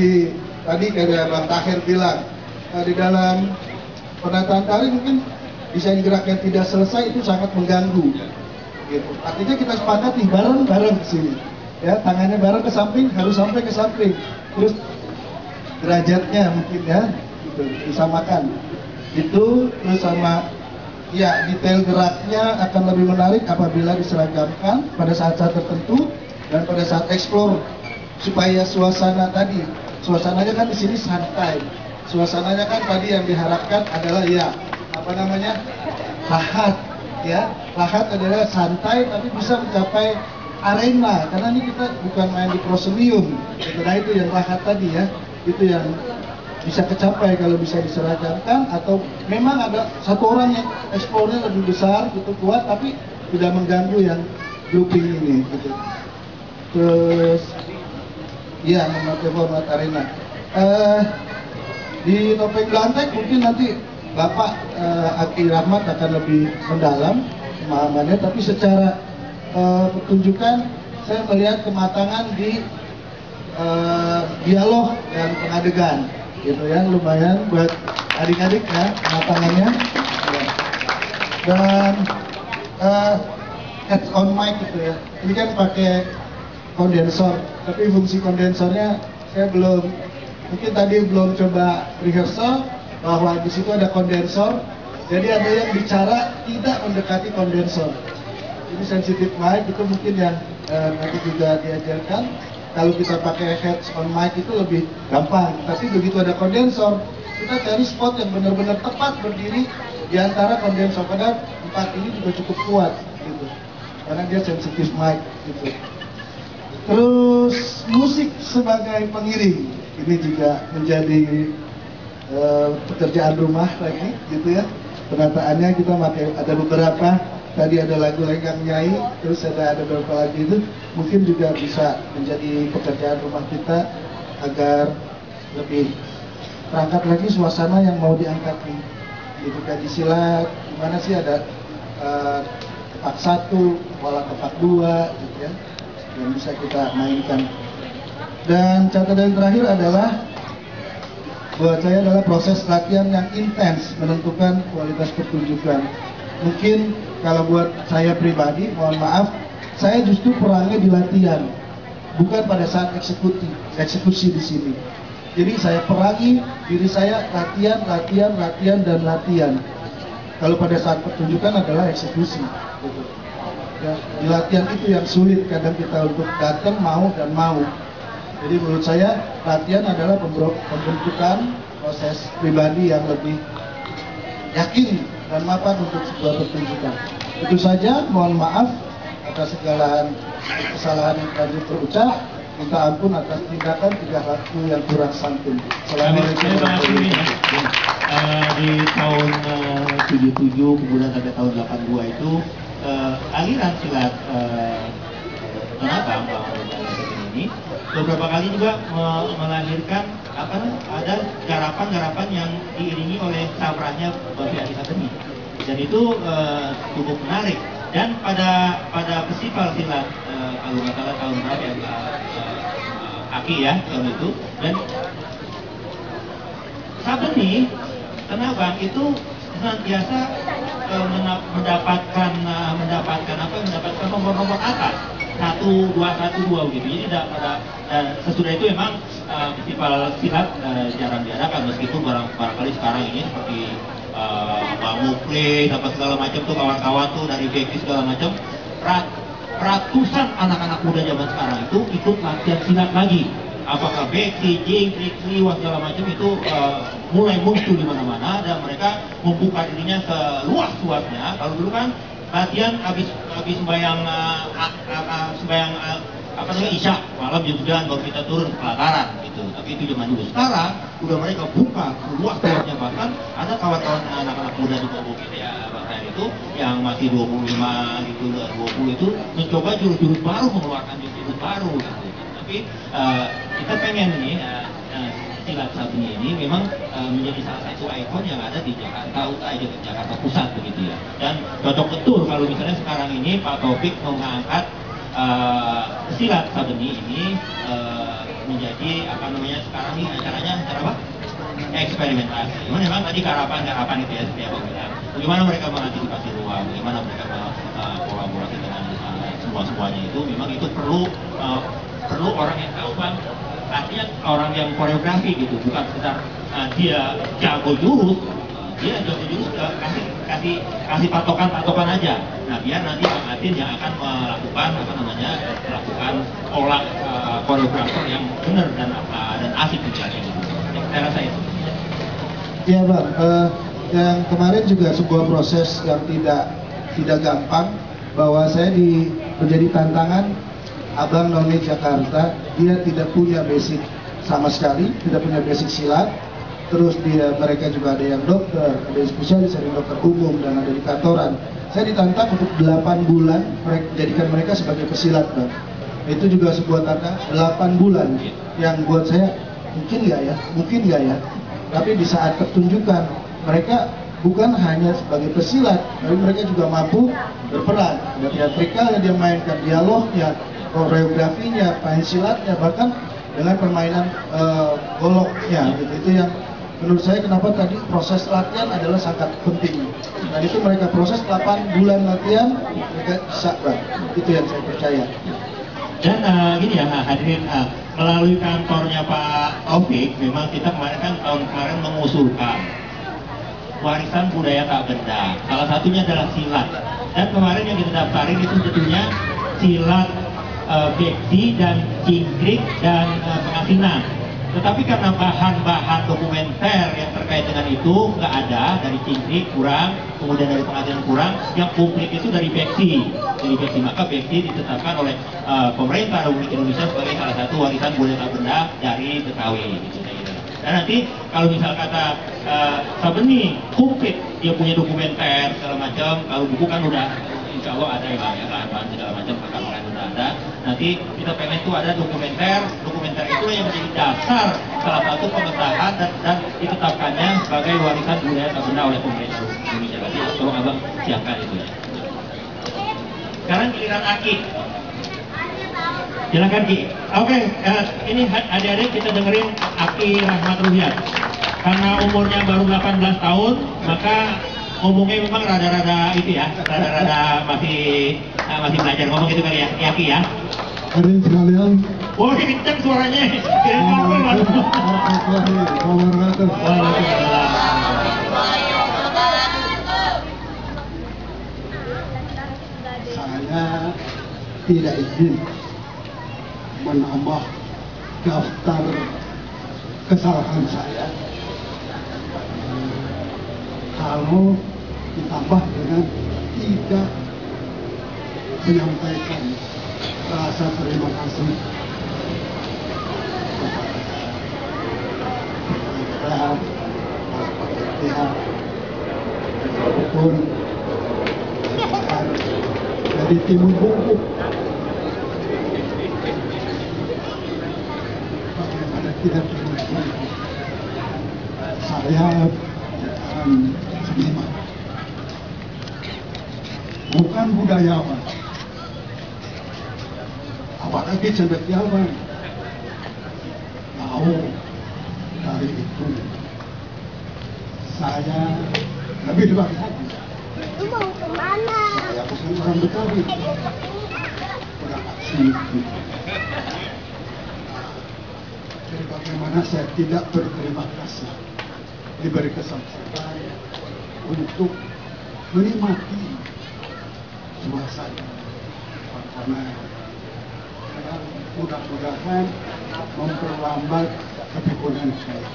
tadi kayak Bang Tahir bilang di dalam penataan tari mungkin desain gerak yang tidak selesai itu sangat mengganggu. Gitu. Artinya kita sepakati bareng-bareng ke sini. Ya, tangannya bareng ke samping, harus sampai ke samping. Terus derajatnya mungkin ya, gitu, disamakan. Itu terus sama ya detail geraknya akan lebih menarik apabila diseragamkan pada saat-saat tertentu dan pada saat explore, supaya suasananya kan di sini santai. Suasananya kan tadi yang diharapkan adalah ya apa namanya lahat ya, lahat adalah santai tapi bisa mencapai arena, karena ini kita bukan main di proselium gitu. Nah itu yang lahat tadi ya, Itu yang bisa kecapai kalau bisa diseragamkan, atau memang ada satu orang yang eksplornya lebih besar gitu, kuat, tapi tidak mengganggu yang grouping ini gitu. Terus ya memakai format arena. Di Topeng Blantek mungkin nanti Bapak Aki Rahmat akan lebih mendalam pemahamannya, tapi secara pertunjukan saya melihat kematangan di dialog dan pengadegan gitu ya, lumayan buat adik-adik ya kematangannya ya. Dan heads on mic gitu ya, ini kan pakai kondensor, tapi fungsi kondensornya saya mungkin tadi belum coba rehearsal bahwa di situ ada kondensor, jadi ada yang bicara tidak mendekati kondensor. Ini sensitive mic itu mungkin yang nanti juga diajarkan. Kalau kita pakai heads on mic itu lebih gampang, tapi begitu ada kondensor, kita cari spot yang benar-benar tepat berdiri di antara kondensor. Padahal tempat ini juga cukup kuat gitu, karena dia sensitive mic gitu. Terus musik sebagai pengiring ini juga menjadi pekerjaan rumah lagi gitu ya. Penataannya kita pakai ada beberapa. Tadi ada lagu Lenggang Nyai, terus ada beberapa lagi itu mungkin juga bisa menjadi pekerjaan rumah kita agar lebih terangkat lagi suasana yang mau diangkat nih. Gitu kaji silat, gimana sih ada kepak 1, pola kepak 2 gitu ya, yang bisa kita mainkan. Dan catatan terakhir adalah buat saya adalah proses latihan yang intens menentukan kualitas pertunjukan. Mungkin kalau buat saya pribadi, mohon maaf, saya justru perangnya di latihan, bukan pada saat eksekusi di sini. Jadi saya perangi diri saya latihan, dan latihan. Kalau pada saat pertunjukan adalah eksekusi. Gitu. Ya, di latihan itu yang sulit kadang kita untuk datang mau dan mau. Jadi menurut saya latihan adalah pembentukan proses pribadi yang lebih yakin dan mapan untuk sebuah pertunjukan. Itu saja, mohon maaf atas segala kesalahan yang tadi terucap. Minta ampun atas tindakan tingkah laku yang kurang santun. Assalamualaikum warahmatullahi wabarakatuh. Di tahun 77 kemudian sampai tahun 82 itu aliran silat Tanabang ini beberapa kali juga melahirkan ada garapan-garapan yang diiringi oleh sabrannya Bapak Aki Sateni, dan itu cukup menarik. Dan pada festival silat kalau nggak salah tahun berapa ya Aki ya tahun itu, dan Sateni Tanabang itu senantiasa mendapatkan nomor-nomor atas 1, 2, 1, 2 gitu. Jadi pada sesudah itu memang festival silat jarang diadakan, meskipun barangkali sekarang ini seperti Pak Mukli apa segala macam tuh, kawan-kawan tuh dari BK segala macam, ratusan anak-anak muda zaman sekarang itu ikut latihan silat lagi. Apakah Beksi, Jingkrik, Liwa segala macam itu mulai muncul di mana-mana, dan mereka membuka dirinya seluas-luasnya. Kalau dulu kan latihan habis sembahyang Isya malam jam 9 baru kita turun ke pelataran gitu. Tapi itu zaman dulu. Sekarang udah mereka buka luas-luasnya, bahkan ada kawan-kawan anak-anak muda di bawah kita ya Bang Ryan itu yang masih 25 gitu, 20 itu mencoba jurus-jurus baru, mengeluarkan jurus-jurus baru gitu. Tapi kita pengen nih silat Sateni ini memang menjadi salah satu ikon yang ada di Jakarta Utara, di Jakarta Pusat begitu ya. Dan cocok betul kalau misalnya sekarang ini Pak Taufik mengangkat silat Sateni ini menjadi sekarang ini acaranya acara apa? Eksperimentasi. Memang tadi harapan itu ya setiap bilang. Bagaimana mereka mengantisipasi ruang, bagaimana mereka kolaborasi dengan semuanya itu, memang itu perlu orang yang tahu Bang. Artinya orang yang koreografi gitu, bukan sekedar dia jago jurus, kasih patokan aja. Nah biar nanti Bang Atin yang akan melakukan olah koreografer yang benar dan asik juga gitu. Saya rasa itu. Iya Bang, yang kemarin juga sebuah proses yang tidak gampang, bahwa saya menjadi tantangan Abang None Jakarta, dia tidak punya basic sama sekali, tidak punya basic silat. Terus mereka juga ada yang dokter, ada yang spesialis, ada yang dokter umum, dan ada di kantoran. Saya ditantang untuk 8 bulan jadikan mereka sebagai pesilat, Bang. Itu juga sebuah tantangan 8 bulan yang buat saya mungkin nggak ya. Tapi di saat pertunjukan mereka bukan hanya sebagai pesilat, tapi mereka juga mampu berperan. Ada teatrikalnya, dia mainkan dialognya, koreografinya, pensilatnya, bahkan dengan permainan goloknya. Gitu. Itu yang menurut saya kenapa tadi proses latihan adalah sangat penting. Dan itu mereka proses 8 bulan latihan, mereka bisa, Bang. Itu yang saya percaya. Dan gini ya hadirin, melalui kantornya Pak Taufik, memang kita kemarin kan tahun kemarin mengusulkan warisan budaya tak benda. Salah satunya adalah silat. Dan kemarin yang kita daftarin itu sebetulnya silat, beksi dan cingkrik dan pengasinan. Tetapi karena bahan-bahan dokumenter yang terkait dengan itu nggak ada, dari cingkrik kurang, kemudian dari pengasinan kurang, yang komplit itu dari beksi. Maka beksi ditetapkan oleh pemerintah Republik Indonesia sebagai salah satu warisan budaya tak benda dari Betawi. Gitu. Dan nanti kalau misal kata Sabeni komplit, dia punya dokumenter segala macam, kalau buku kan udah insya Allah ada ya, bahan-bahan segala macam, pakai udah ada. Nanti kita pengen tuh ada dokumenter itu yang menjadi dasar salah satu pengesahan dan ditetapkannya sebagai warisan budaya tak benda oleh pemerintah Indonesia. Berarti tolong abang siapkan itu ya. Sekarang giliran Aki. Silakan Ki. Oke, ini adik-adik kita dengerin Aki Rahmat Ruhyat. Karena umurnya baru 18 tahun, maka ngomongnya memang rada-rada itu ya, rada-rada masih belajar ngomong gitu kali ya, Ki ya. Hadirin sekalian, Oh, ini kenceng suaranya. Kirain apa? Saya tidak izin menambah daftar kesalahan saya kalau ditambah dengan tidak menyampaikan rasa terima kasih kepada pihak maupun dari Timur Bungkuk. Bagaimana tidak terima kasih, saya seniman, bukan budayawan, apalagi cendekiawan. Tahu dari itu saya lebih baik lagi. Itu mau kemana? Saya bukan orang Betawi, orang asli. Jadi bagaimana saya tidak berterima kasih diberi kesempatan untuk menikmati suasana karena mudah-mudahan memperlambat kepikunan saya.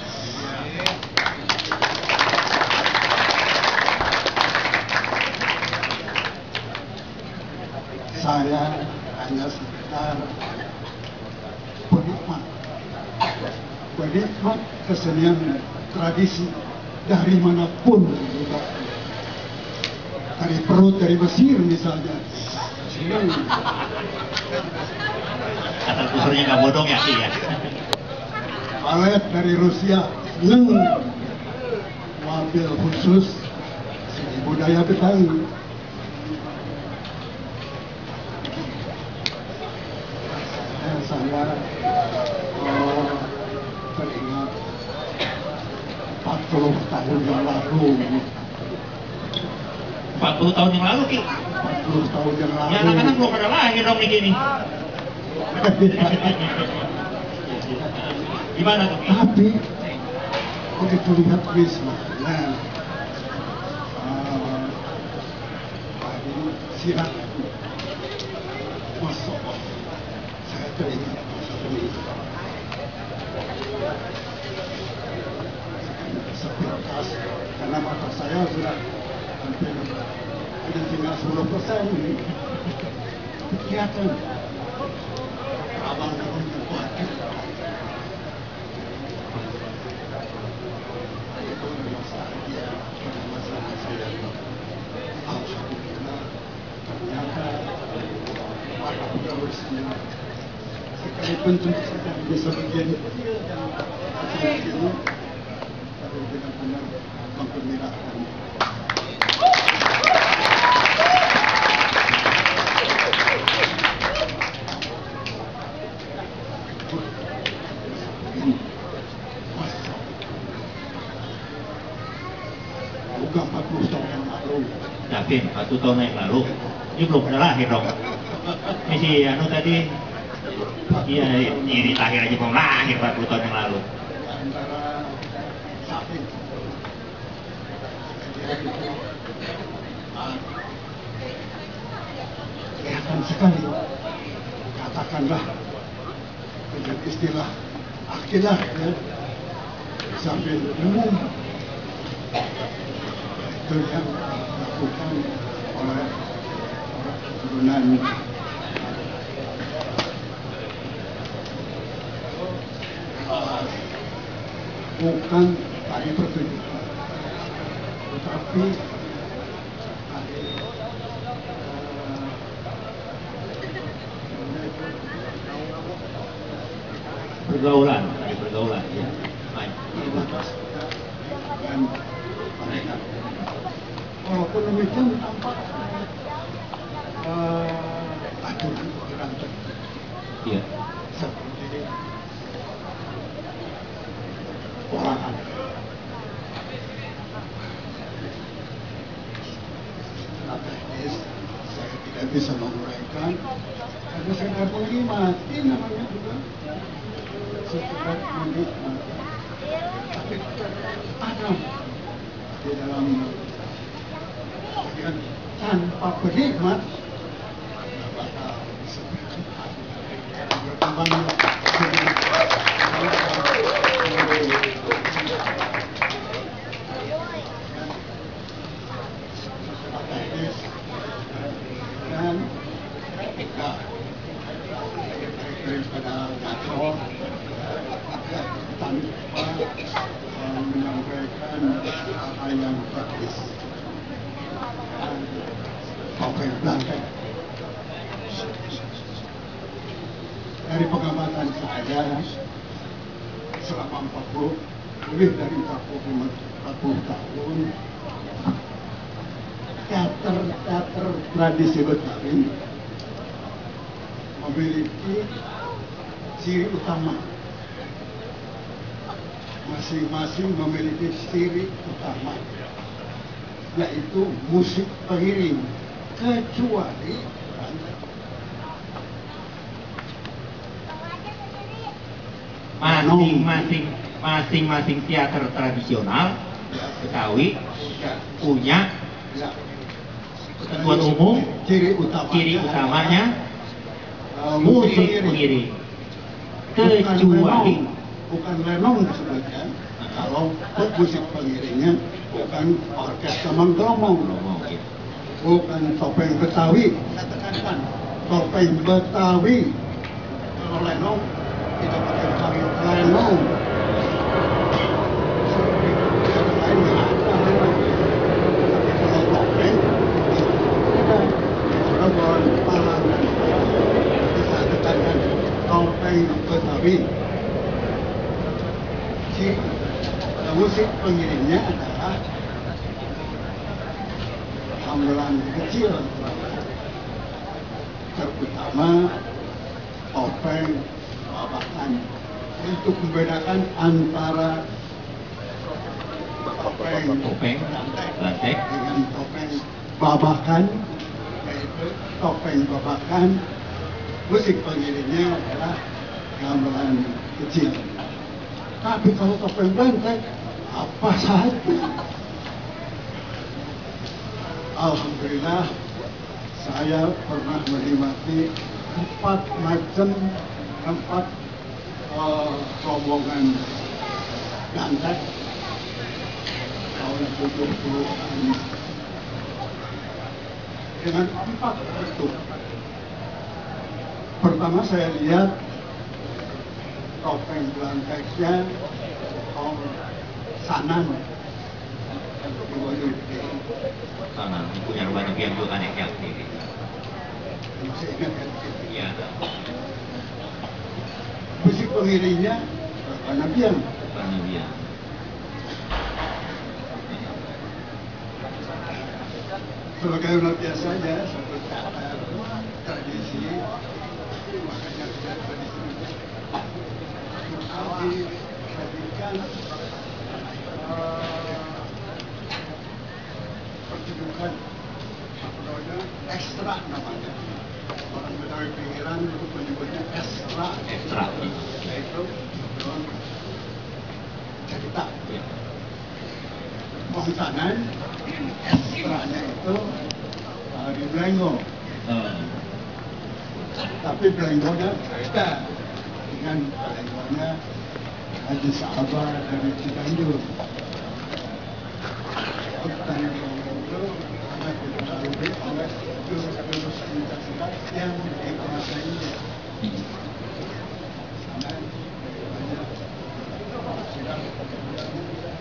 Saya hanya sekedar penikmat kesenian tradisi dari manapun juga. Dari perut, dari Mesir misalnya. Asal usulnya nggak bodong ya, Ki ya. Balet dari Rusia, wabil khusus seni budaya Betawi. Saya teringat 40 tahun yang lalu. 40 tahun yang lalu, Ki. 40 tahun yang lalu. Ya anak-anak belum pada lahir dong nih gini. Gimana tuh, Ki? Tapi begitu lihat Wisma, sirat, masuk, saya teringat ini. Sepintas, karena mata saya sudah hampir hanya tinggal 10% ini. Kelihatan abang-abang kuat. penjelasan bisa begini yang begini tapi benar-benar menggembirakan. Bukan 40 tahun yang lalu. Yakin 40 tahun yang lalu. Ini belum pernah lahir dong. Ini si anu tadi. Iya, iri lahir aja belum lahir 40 tahun yang lalu. Antara sapi kelihatan sekali, katakanlah dengan istilah akidah ya, sambil umum itu yang dilakukan oleh keturunan bukan tari pertunjukan, tetapi tari Pergaulan, tadi pergaulan ya. Baik. dan mereka. Walaupun demikian tampak aturan tertentu Iya. seperti olahan. Secara teknis saya tidak bisa menguraikan karena saya tidak menikmati namanya juga sekedar menikmati. Tapi ada di dalam bagian tanpa penikmat bakal seperti berkembangnya dan ketika daripada ngaco tanpa menyampaikan hal yang praktis dan topeng belangkang dari pengamatan saya selama lebih dari 40 tahun teater tradisi Betawi memiliki ciri utama, masing-masing memiliki ciri utama, yaitu musik pengiring, kecuali masing-masing teater tradisional Betawi punya ketentuan umum, ciri utamanya musik pengiring, kecuali bukan lenong disebutkan. Kalau musik pengiringnya bukan orkestra menggelomong, bukan topeng Betawi. Saya tekankan topeng Betawi. Kalau lenong tidak pakai panggil lenong. Yang lain nggak ada lenong. Kalau topeng ada orang palang dan kita tekankan topeng Betawi. Musik pengiringnya adalah gamelan kecil, terutama topeng babakan, untuk membedakan antara topeng lantek dengan topeng babakan, yaitu topeng babakan musik pengiringnya adalah gamelan kecil. Tapi kalau topeng banteng apa saja. Alhamdulillah saya pernah menikmati 4 rombongan banteng tahun 70-an dengan 4 bentuk. Pertama saya lihat topeng belangkeknya Sanan. Sanan punya banyak yang juga aneh yang sendiri. Masih ingat kan? Iya. musik pengiringnya Nabian. Nabian. Sebagaimana biasanya seperti tradisi, makanya tidak tradisi dijadikan pertunjukan ekstra namanya. Orang Betawi pinggiran itu menyebutnya ekstra. Ekstra. Yaitu cerita. Pemutanan ekstranya itu di Blengo. Tapi Blengonya beda dengan Blengonya Haji Sahabat dari Ciganjur. Dan itu sangat dipengaruhi oleh jurus-jurus pencaksilat yang dikuasainya.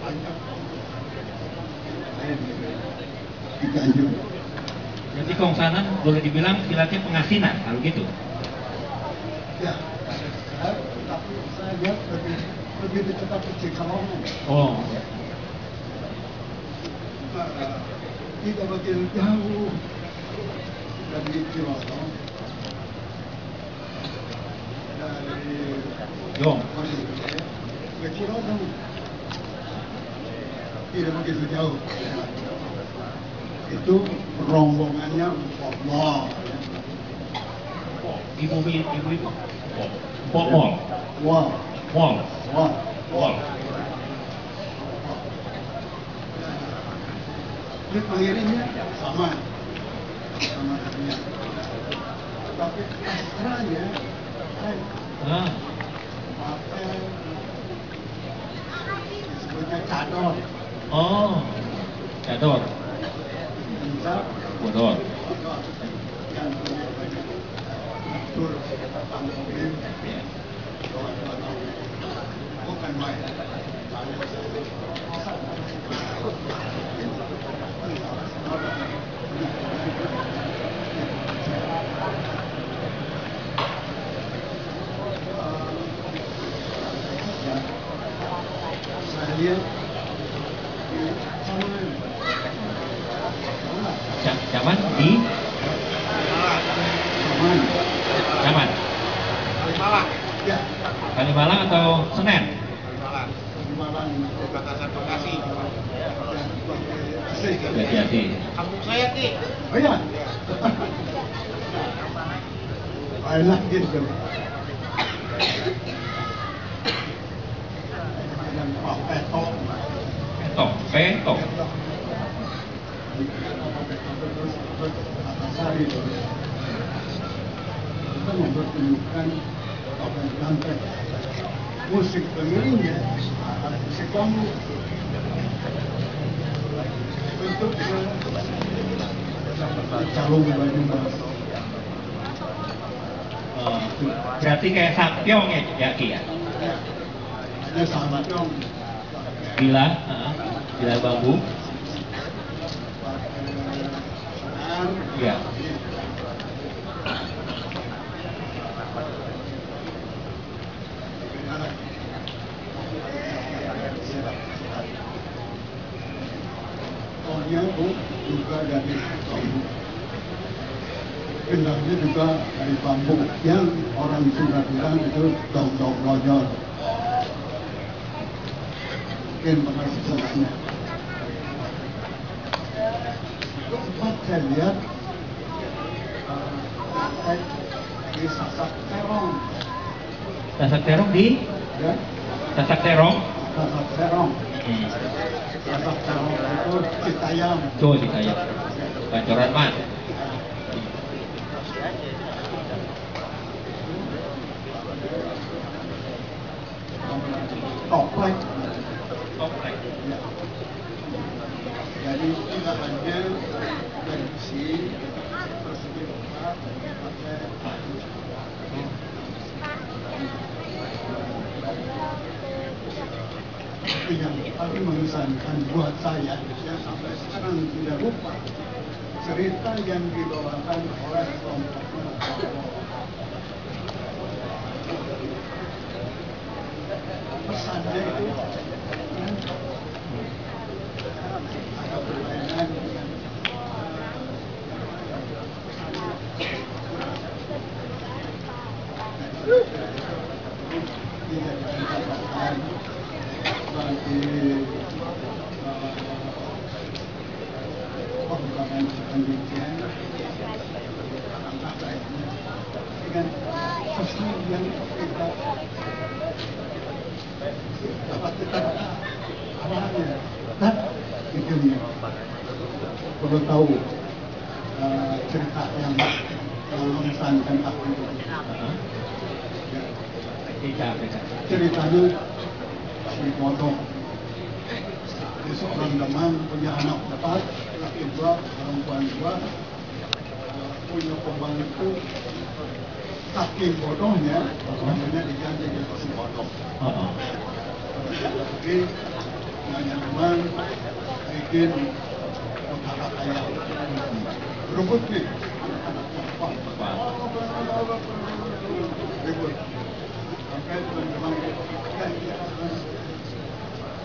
Banyak Ciganjur. Jadi Kongsanan boleh dibilang silatnya pengasinan, kalau gitu. Ya, tapi saya lihat lebih dekat ke Cikalongan. Oh. Tidak begitu jauh dari Cilodong. Dari Jong. ke Cilodong. Tidak begitu jauh. Itu rombongannya wow. Ibu. Mall. Wow. Mall. Wow. Mall. Ini pengiringnya sama dengan tapi ekstranya pakai disebutnya cador. Oh, cador. Bodor. Yang punya banyak tur panggungin bukan main. Saya lihat Zaman di Zaman Kalimalang. Ya. Kalimalang atau Senen? Kalimalang perbatasan Bekasi. Bekasi. Kampung saya Ki. Oh ya. Enak gitu. Yang petok. Petok. Atasari itu kita mempertunjukkan topeng banteng. Musik pengiringnya musik bambu. Bentuknya calung baju baru. Berarti kayak sampyong ya Ki ya? Ada sampyong. Bila bambu. Ya. Tohnya juga dari bambu. Gendangnya juga dari bambu. Yang orang Sunda bilang itu dong-dong lonjor. Mungkin pernah sebenarnya. Sempat saya lihat di Sasak Terong. Sasak terong di? Ya, Sasak terong? Sasak Terong. Sasak Terong itu Citayam. Tuh di kayak Pancoran Mas. Toplek. Toplek. Ya. Jadi tidak hanya dari besi, persegi besar, pakai yang paling mengesankan buat saya yang sampai sekarang tidak lupa cerita yang dibawakan oleh kelompok tempatnya itu ada permainan yang bagi pengembangan pendidikan anak lainnya dengan pesan yang kita dapat kita awalnya kan begini perlu tahu cerita yang mengesankan aku ceritanya si Bodong dia seorang teman punya anak 4 laki 2 perempuan 2 punya pembantu saking bodohnya namanya diganti dengan si Bodong jadi punya teman bikin kakak ayam berebut nih ribut sampai teman-teman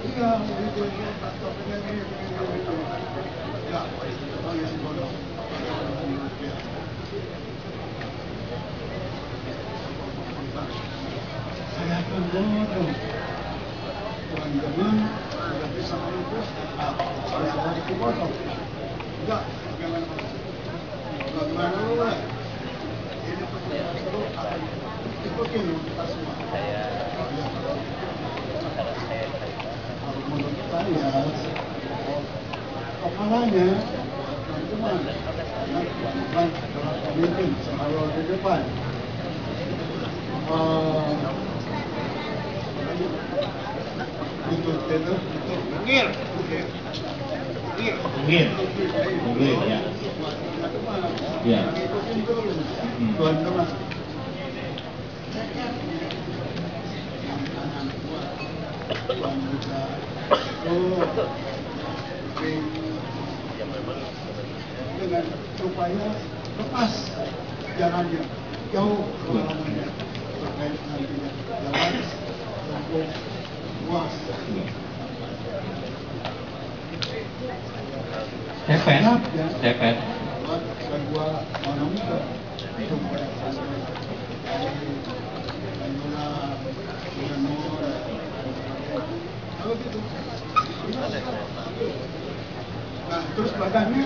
iya itu topiknya ini ya oh ya si Bodong saya akan bodoh teman-teman sudah bisa itu saya lagi si Bodong enggak bagaimana ini seru akan ikutin kita semua menurut saya kepalanya teman-teman teman adalah pemimpin selalu di depan itu pinggir ya ya teman-teman dengan supaya lepas jalannya jauh pengalamannya terkait nantinya jalan untuk luas Sepet buat kedua orang muda supaya kalau gitu nah terus badannya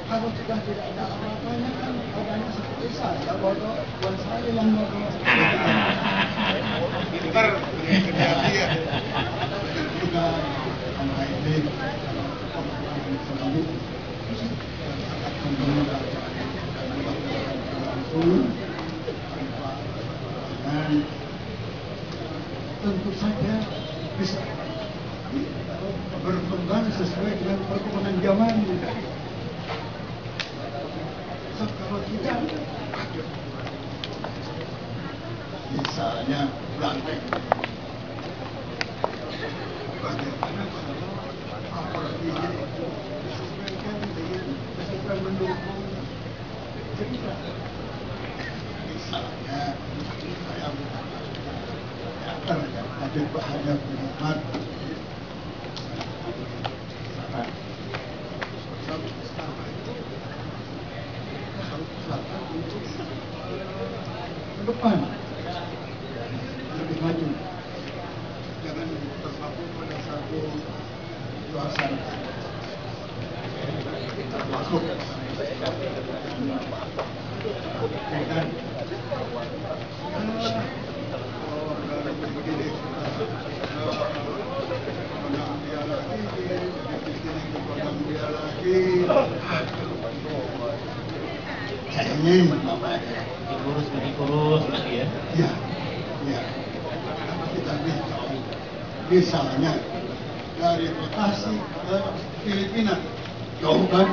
kalau sudah tidak ada apa-apanya kan badannya seperti saya bodoh buat saya yang bodoh pintar kejadian juga sama ini selalu sangat memudahkan dan tentu saja bisa berkembang sesuai dengan perkembangan zaman. So, kalau tidak, misalnya blantek, bagaimana kalau apalagi disesuaikan dengan kesukaan mendukung cerita. Misalnya saya teater ada bahaya penikmat. Ke depan lebih maju, jangan terpaku pada satu suasana termasuk dan ingin dikurus lagi ya. Ya, ya. Karena kita tahu, misalnya dari Bekasi ke Filipina, jauh kan?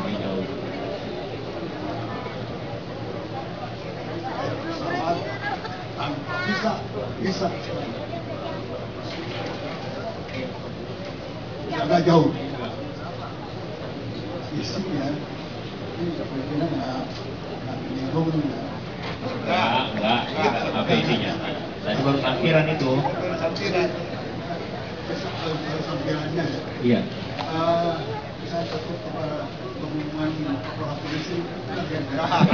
Pesawat bisa. Agak jauh. Isinya, ini Filipina enggak apa isinya? Tadi baru parkiran itu. kesampirannya ya. Iya. Saya takut kepada pengumuman para polisi itu agen gerah.